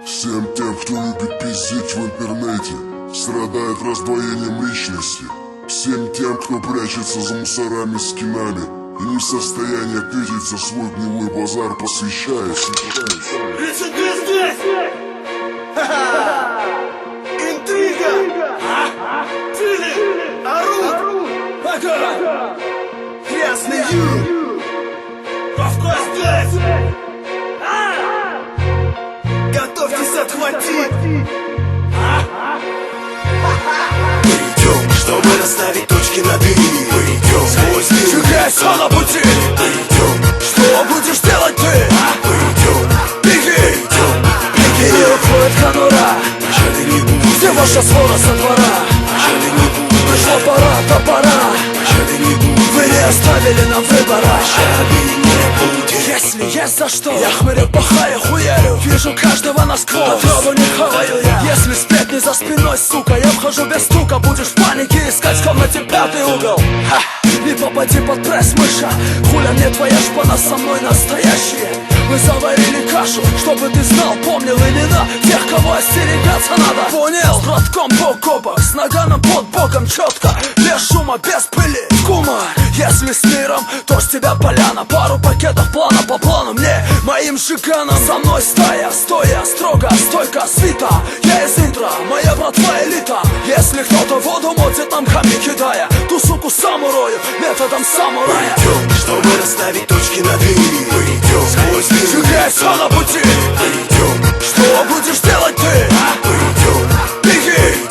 Всем тем, кто любит пиздеть в интернете, страдает раздвоением личности. Всем тем, кто прячется за мусорами, скинами и не в состоянии ответить за свой гнилой базар, посвящаясь. Интрига! Цили! Орут! Ага! Грязный юг! Кавказ здесь! Готовьтесь отхватить! Мы идем, чтобы расставить точки над «и». Мы идем сквозь дым, сжигая все на пути. Мы идем, что будешь делать ты? Мы идем, беги, беги, не уходит конура. Пощады не будет, где ваша свора со двора? Пощады не будет, пришла пора, топора. Пощады не будет, вы не оставили нам выбора. Пощады не будет. Если есть за что, я хмырю, пахаю, хуярю. Вижу каждого насквозь, по траву не хаваю я. Если спеть не за спиной, сука, я вхожу без стука. Будешь в панике искать в комнате пятый угол. Ха! Не попади под пресс, мыша. Хуля мне твоя шпана, со мной настоящие. Мы заварили кашу, чтобы ты знал, помнил имена тех, кого остерегаться надо. Понял? С братком бок о бок, с наганом под боком четко. Без шума, без пыли, кума. Если с миром, то с тебя поляна. Пару пакетов плана по плану мне, моим шиканом. Со мной стая, стоя, строго, стойка, свита. Я из интро, моя братва элита. Если кто-то воду мочит, нам камни кидая, ту суку самурою, методом самурая. Мы идем, чтобы расставить точки над «и». Мы идем сквозь дым, сжигая все на пути. Мы идем, что будешь делать ты? Мы идем, беги,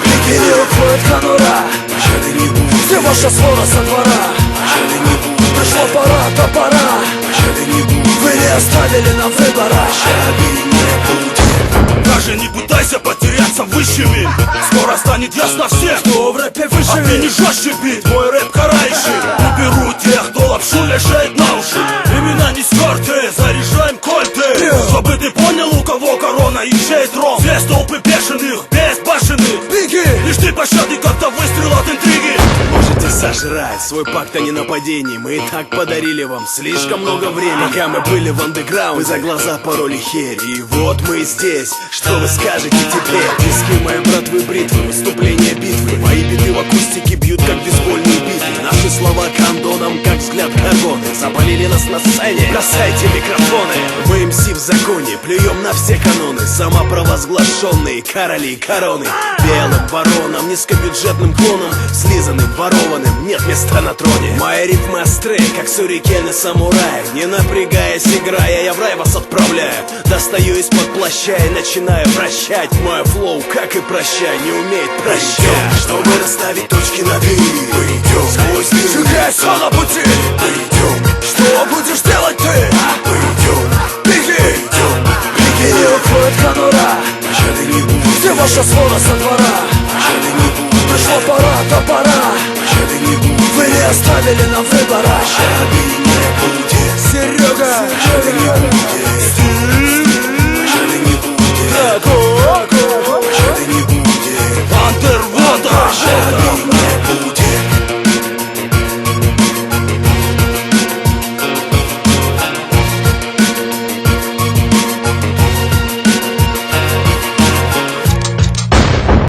беги, не уходит конура. Пощады не будет, где ваша свора со двора? Пощады не будет, пришла пора, топора. Пощады не будет, вы не оставили нам выбора. Пощады не будет. Даже не пытайся потеряться высшими. Скоро станет ясно всем, Кто в рэпе а ты не выживет? жестче бит, мой рэп карающий. Уберу тех, кто лапшу вешает на уши. Имена не стерты, заряжаем кольты. Чтобы ты понял, у кого корона и чей трон. Здесь толпы бешеных, безбашенных. Беги! Лишь ты пощады, как-то выстрел от интриги. Можете сожрать свой пакт о ненападении. Мы и так подарили вам слишком много времени. Пока мы были в андеграунд, вы за глаза пороли херь. И вот мы здесь, что вы скажете теперь? Диски моей братвы бритвы, выступления битвы. Мои биты в акустике бьют, как бейсбольные биты. Наши слова кондоном, как взгляд короны. Запалили нас на сцене, бросайте микрофоны. Мы МС в законе, плюем на все каноны. Самопровозглашенные короли и короны. Белым вороном, низкобюджетным клоном, слизанным, ворованным, нет места на троне. Мои ритмы остры, как сюрикены самурая. Не напрягаясь, играя, я в рай вас отправляю. Достаю из-под плаща и начинаю вращать. Мой флоу, как и прощай, не умеет прощать. Чтобы расставить точки над «и». Мы идем сквозь дым, Сжигай все на пути. мы идем, Что будешь делать ты? мы идем, Беги, беги, не уходит конура. пощады не будет, Где ваша свора со двора? пощады не будет, Пришла пора, топора. пощады не будет, Вы не оставили нам выбора. пощады не будет, Серега, пощады не будет, Стиль, пощады не будет. Дракон.